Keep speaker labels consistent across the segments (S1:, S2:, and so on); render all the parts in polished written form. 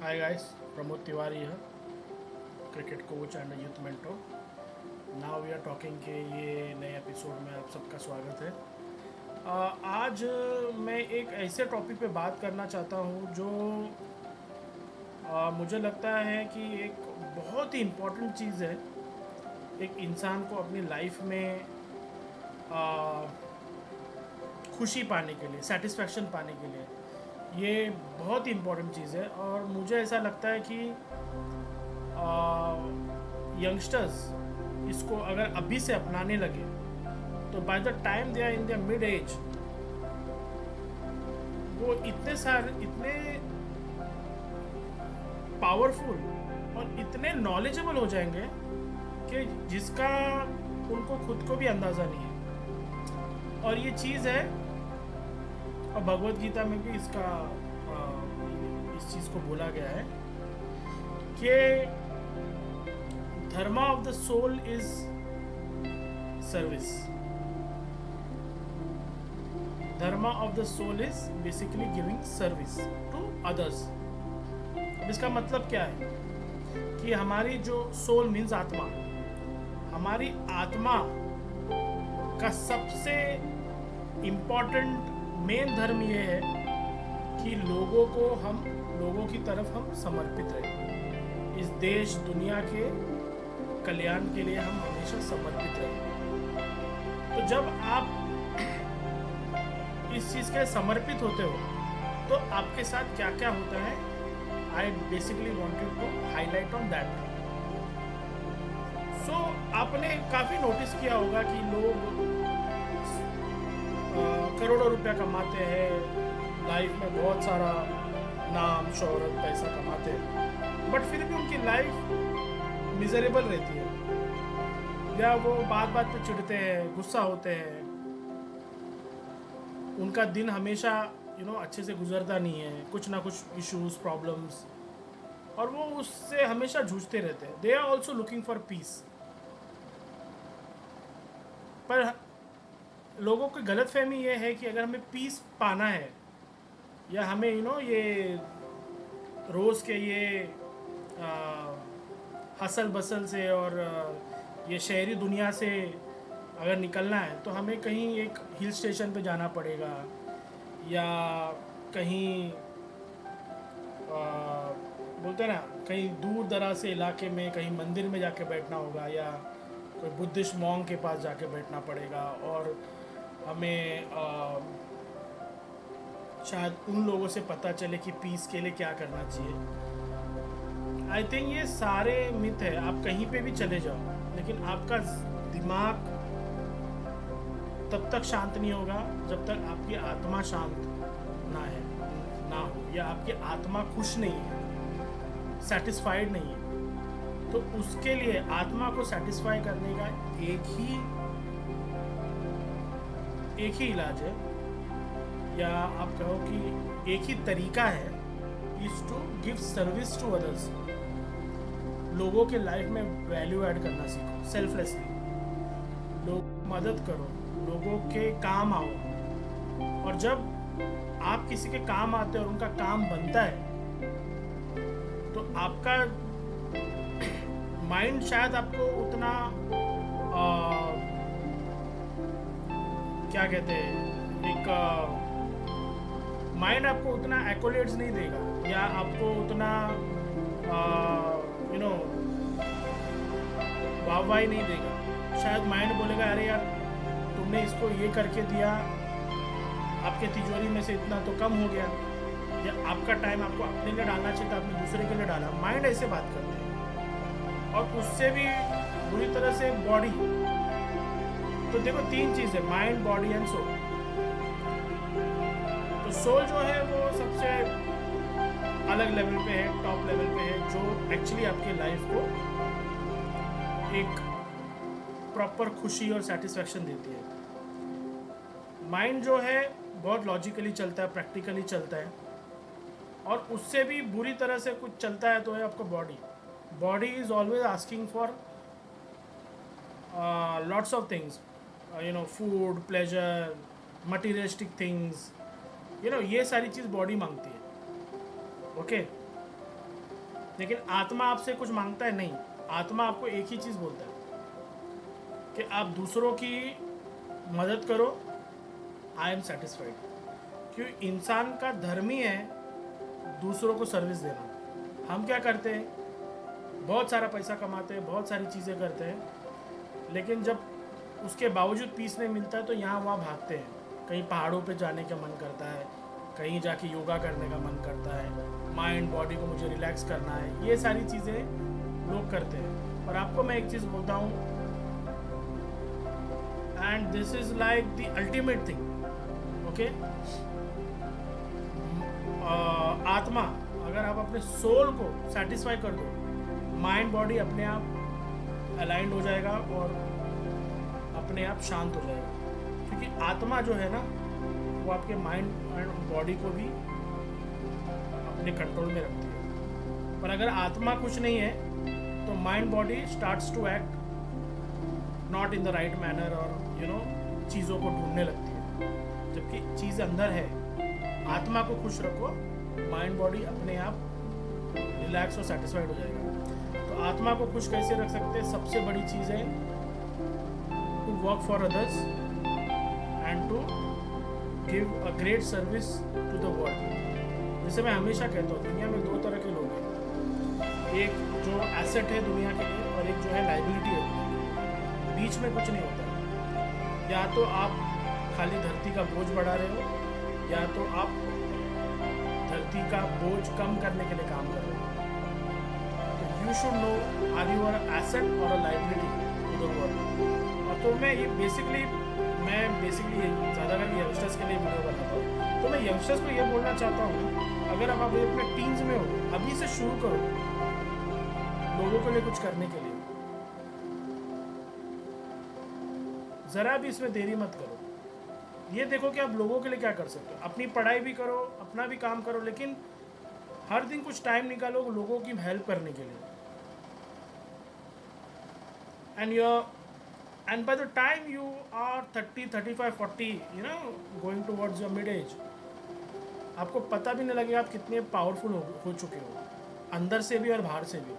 S1: Hi guys, Pramod Tiwari here, cricket coach and a youth mentor. Now we are talking के ये नए episode में आप सबका स्वागत है। आज मैं एक ऐसे टॉपिक पे बात करना चाहता हूँ जो मुझे लगता है कि एक बहुत ही इम्पोर्टेंट चीज़ है एक इंसान को अपनी लाइफ में आ, खुशी पाने के लिए, सेटिस्फैक्शन पाने के लिए। ये बहुत ही इम्पोर्टेंट चीज़ है और मुझे ऐसा लगता है कि यंगस्टर्स इसको अगर अभी से अपनाने लगे तो by the time they are in their mid age वो इतने पावरफुल और इतने नॉलेजेबल हो जाएंगे कि जिसका उनको खुद को भी अंदाज़ा नहीं है। और ये चीज़ है, और भगवत गीता में भी इस चीज़ को बोला गया है कि dharma of the soul is service. Dharma of the soul is basically giving service to others. अब इसका मतलब क्या है कि हमारी जो सोल मीन्स आत्मा, हमारी आत्मा का सबसे इम्पोर्टेंट मेन धर्म ये है कि लोगों की तरफ हम समर्पित रहें। इस देश दुनिया के कल्याण के लिए हम हमेशा समर्पित रहें। तो जब आप इस चीज़ के समर्पित होते हो तो आपके साथ क्या क्या होता है, I basically wanted to highlight on that. So आपने काफ़ी नोटिस किया होगा कि लोग करोड़ों रुपया कमाते हैं, लाइफ में बहुत सारा नाम शोहरत पैसा कमाते हैं, बट फिर भी उनकी लाइफ मिजरेबल रहती है, या वो बात बात पे चिढ़ते हैं, गुस्सा होते हैं, उनका दिन हमेशा अच्छे से गुजरता नहीं है, कुछ ना कुछ इश्यूज प्रॉब्लम्स, और वो उससे हमेशा जूझते रहते हैं। They are also looking for peace. पर लोगों की गलत फहमी ये है कि अगर हमें पीस पाना है, या हमें ये रोज़ के ये हसल बसल से और ये शहरी दुनिया से अगर निकलना है तो हमें कहीं एक हिल स्टेशन पे जाना पड़ेगा, या कहीं बोलते हैं ना, कहीं दूर दराज से इलाके में कहीं मंदिर में जाके बैठना होगा, या कोई बुद्धिस्ट मॉन्ग के पास जाके बैठना पड़ेगा, और हमें शायद उन लोगों से पता चले कि पीस के लिए क्या करना चाहिए। आई थिंक ये सारे मिथ है। आप कहीं पे भी चले जाओ, लेकिन आपका दिमाग तब तक शांत नहीं होगा जब तक आपकी आत्मा शांत ना हो, या आपकी आत्मा खुश नहीं है, सेटिस्फाइड नहीं है। तो उसके लिए आत्मा को सेटिस्फाई करने का एक ही इलाज है, या आप कहो कि एक ही तरीका है, is to give service to others. लोगों के लाइफ में वैल्यू ऐड करना सीखो, सेल्फलेसली लोग मदद करो, लोगों के काम आओ। और जब आप किसी के काम आते हो और उनका काम बनता है तो आपका माइंड शायद आपको उतना क्या कहते हैं, एक माइंड आपको उतना एक्कोलेट्स नहीं देगा, या आपको उतना यू नो वाहवाही नहीं देगा। शायद माइंड बोलेगा, अरे यार तुमने इसको ये करके दिया, आपके तिजोरी में से इतना तो कम हो गया, या आपका टाइम आपको अपने लिए डालना चाहिए था, आपने दूसरे के लिए डाला। माइंड ऐसे बात करते हैं। और उससे भी बुरी तरह से बॉडी। तो देखो, तीन चीज़ है, माइंड, बॉडी एंड सोल। तो सोल जो है वो सबसे अलग लेवल पे है, टॉप लेवल पे है, जो एक्चुअली आपकी लाइफ को एक प्रॉपर खुशी और सेटिस्फैक्शन देती है। माइंड जो है बहुत लॉजिकली चलता है, प्रैक्टिकली चलता है, और उससे भी बुरी तरह से कुछ चलता है तो है आपका body. Body is always asking for lots of things, food, pleasure, materialistic things, ये सारी चीज़ बॉडी मांगती है। ओके, लेकिन आत्मा आपसे कुछ मांगता है नहीं। आत्मा आपको एक ही चीज़ बोलता है कि आप दूसरों की मदद करो, आई एम सेटिस्फाइड। क्यों? इंसान का धर्म ही है दूसरों को सर्विस देना। हम क्या करते हैं, बहुत सारा पैसा कमाते हैं, बहुत सारी चीज़ें करते हैं, लेकिन जब उसके बावजूद पीस नहीं मिलता है तो यहाँ वहाँ भागते हैं। कहीं पहाड़ों पे जाने का मन करता है, कहीं जाके योगा करने का मन करता है, माइंड बॉडी को मुझे रिलैक्स करना है, ये सारी चीज़ें लोग करते हैं। और आपको मैं एक चीज़ बोलता हूँ, and this is like the ultimate thing, okay. आत्मा, अगर आप अपने सोल को सेटिस्फाई कर दो, माइंड बॉडी अपने आप अलाइंड हो जाएगा और अपने आप शांत हो जाएगा। क्योंकि आत्मा जो है ना, वो आपके माइंड एंड बॉडी को भी अपने कंट्रोल में रखती है। पर अगर आत्मा कुछ नहीं है तो mind body starts to act not in the right manner और चीज़ों को ढूंढने लगती है। जबकि चीज़ अंदर है, आत्मा को खुश रखो, माइंड बॉडी अपने आप रिलैक्स और सेटिस्फाइड हो जाएगा। तो आत्मा को खुश कैसे रख सकते हैं? सबसे बड़ी चीज़ है to work for others and to give a great service to the world. जैसे मैं हमेशा कहता हूँ, दुनिया में दो तरह के लोग हैं, एक जो एसेट है दुनिया के लिए और एक जो है लाइबिलिटी है दुनिया के लिए। बीच में कुछ नहीं होता है। या तो आप खाली धरती का बोझ बढ़ा रहे हो, या तो आप धरती का बोझ कम करने के लिए काम कर रहे हो। तो you should know, are you are asset or a liability to the world. और तो मैं बेसिकली ज़्यादा करके यंगस्टर्स के लिए वीडियो बनाता हूँ। तो मैं यंगस्टर्स को ये बोलना चाहता हूँ, अगर आप अभी अपने टीन्स में हो, अभी से शुरू करो लोगों के लिए कुछ करने के लिए। ज़रा भी इसमें देरी मत करो। ये देखो कि आप लोगों के लिए क्या कर सकते हो। अपनी पढ़ाई भी करो, अपना भी काम करो, लेकिन हर दिन कुछ टाइम निकालो लोगों की हेल्प करने के लिए। And by the time you are 30, 35, 40, going towards your mid age, आपको पता भी नहीं लगेगा आप कितने पावरफुल हो चुके हो, अंदर से भी और बाहर से भी।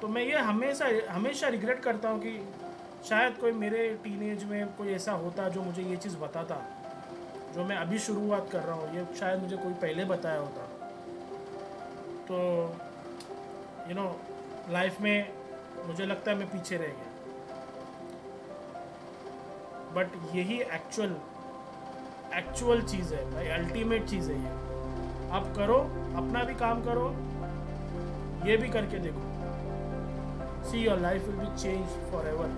S1: तो मैं ये हमेशा रिग्रेट करता हूँ कि शायद कोई मेरे टीनेज में कोई ऐसा होता जो मुझे ये चीज़ बताता, जो मैं अभी शुरुआत कर रहा हूँ, ये शायद मुझे कोई पहले बताया होता। तो लाइफ में मुझे लगता है मैं पीछे रह गया। बट यही एक्चुअल चीज़ है भाई, अल्टीमेट चीज़ है ये। आप करो, अपना भी काम करो, ये भी करके देखो, see your life will be change for ever.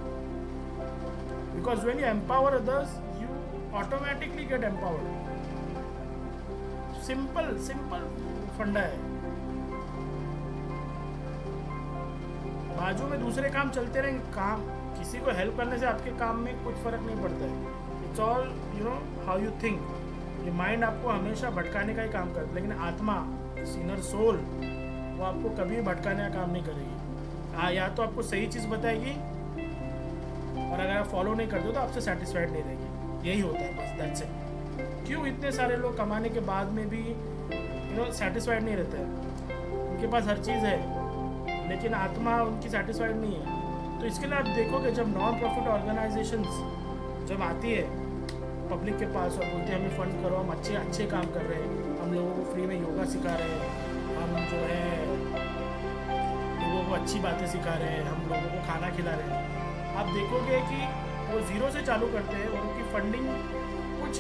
S1: Because when you empower others, you automatically gate empowered. Simple फंडा है। बाजू में दूसरे काम चलते रहेंगे, काम किसी को हेल्प करने से आपके काम में कुछ फ़र्क नहीं पड़ता है। It's all how you think. ये माइंड आपको हमेशा भटकाने का ही काम करता है, लेकिन आत्मा, इनर सोल, वो आपको कभी भटकाने का काम नहीं करेगी। हाँ, या तो आपको सही चीज़ बताएगी, और अगर आप फॉलो नहीं करते हो तो आपसे सेटिस्फाइड नहीं रहेगी। यही होता है बस, दैट्स इट। क्यों इतने सारे लोग कमाने के बाद में भी सेटिस्फाइड नहीं रहते हैं? उनके पास हर चीज़ है लेकिन आत्मा उनकी सेटिस्फाइड नहीं है। तो इसके लिए आप देखोगे, जब नॉन प्रॉफिट ऑर्गेनाइजेशंस जब आती है पब्लिक के पास और बोलते हैं हमें फ़ंड करो, हम अच्छे काम कर रहे हैं, हम लोगों को फ्री में योगा सिखा रहे हैं, हम जो है लोगों को अच्छी बातें सिखा रहे हैं, हम लोगों को खाना खिला रहे हैं, आप देखोगे कि वो ज़ीरो से चालू करते हैं और उनकी फंडिंग कुछ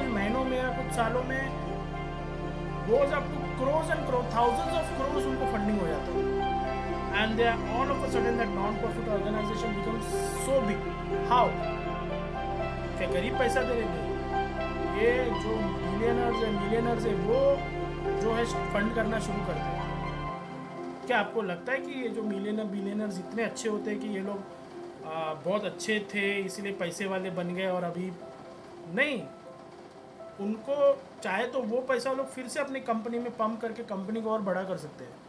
S1: महीनों में या कुछ सालों में goes up to crores and crores, thousands of crores उनको फंडिंग हो जाता है। And they are all of a sudden that non-profit organization becomes so big. How? क्या गरीब पैसा दे रहे हैं? ये जो मिलियनर्स है वो जो है फंड करना शुरू करते हैं। क्या आपको लगता है कि ये जो बिलियनर्स इतने अच्छे होते हैं कि ये लोग बहुत अच्छे थे इसीलिए पैसे वाले बन गए? और अभी नहीं, उनको चाहे तो वो पैसा लोग फिर से अपनी कंपनी में पंप करके कंपनी को और बड़ा कर सकते हैं।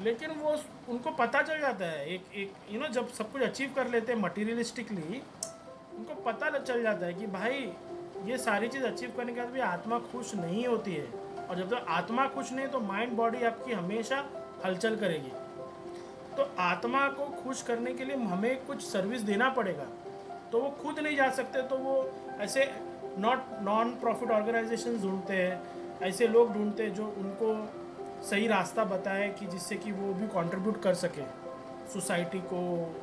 S1: लेकिन वो उनको पता चल जाता है, एक जब सब कुछ अचीव कर लेते हैं मटीरियलिस्टिकली, उनको पता चल जाता है कि भाई ये सारी चीज़ अचीव करने के बाद भी आत्मा खुश नहीं होती है। और जब तक आत्मा खुश नहीं तो माइंड बॉडी आपकी हमेशा हलचल करेगी। तो आत्मा को खुश करने के लिए हमें कुछ सर्विस देना पड़ेगा। तो वो खुद नहीं जा सकते तो वो ऐसे नॉन प्रॉफिट ऑर्गेनाइजेशन ढूंढते हैं, ऐसे लोग ढूंढते हैं जो उनको सही रास्ता बताए कि जिससे कि वो भी कंट्रीब्यूट कर सके सोसाइटी को,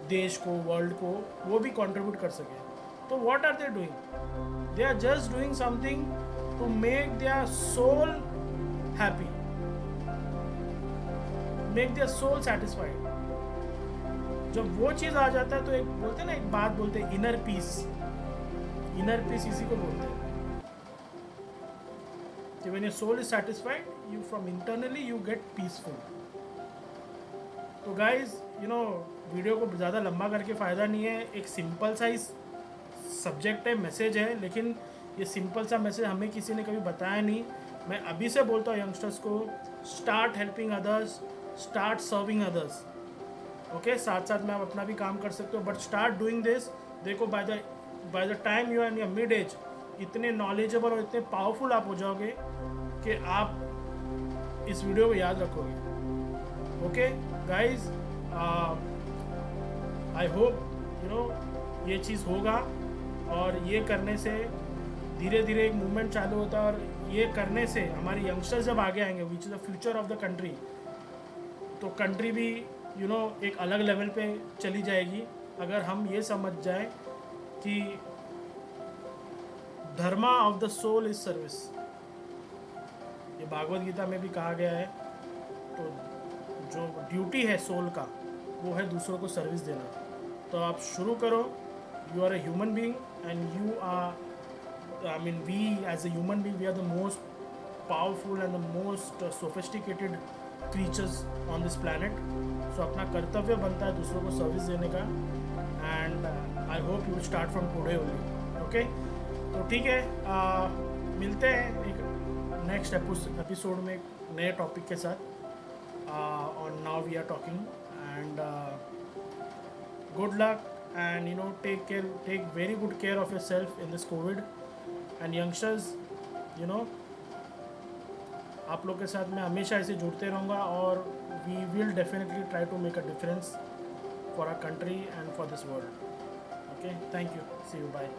S1: देश को, वर्ल्ड को, वो भी कंट्रीब्यूट कर सके। तो what are they doing? They are just doing something to make their soul happy, make their soul satisfied. जब वो चीज़ आ जाता है तो एक बोलते हैं ना, एक बात बोलते हैं इनर पीस। इनर पीस इसी को बोलते हैं कि when your soul is satisfied you from internally you get peaceful. तो गाइज वीडियो को ज़्यादा लंबा करके फ़ायदा नहीं है। एक सिंपल सा ही सब्जेक्ट है, मैसेज है, लेकिन ये सिंपल सा मैसेज हमें किसी ने कभी बताया नहीं। मैं अभी से बोलता हूँ यंगस्टर्स को, start helping others, start serving others. Okay, साथ साथ में आप अपना भी काम कर सकते हो, बट स्टार्ट डूइंग दिस। देखो by the time you are in your mid age इतने नॉलेजेबल और इतने पावरफुल आप हो जाओगे कि आप इस वीडियो को याद रखोगे। ओके गाइज, आई होप ये चीज़ होगा, और ये करने से धीरे धीरे एक मूवमेंट चालू होता है, और ये करने से हमारे यंगस्टर्स जब आगे आएंगे, which is the future of the country, तो कंट्री भी एक अलग लेवल पे चली जाएगी अगर हम ये समझ जाए कि dharma of the soul is service. ये भागवत गीता में भी कहा गया है। तो जो ड्यूटी है सोल का वो है दूसरों को सर्विस देना। तो आप शुरू करो। You are a human being and you are, I mean we as a human being we are the most powerful and the most sophisticated creatures on this planet. So अपना कर्तव्य बनता है दूसरों को सर्विस देने का, and I hope you start from today only. Okay, तो ठीक है, मिलते हैं एक नेक्स्ट एपिसोड में एक नए टॉपिक के साथ। और now we are talking, and good luck, and take very good care of yourself in this COVID. And youngsters, आप लोग के साथ मैं हमेशा ऐसे जुड़ते रहूँगा, और we will definitely try to make a difference for our country and for this world. Okay, thank you, see you, bye.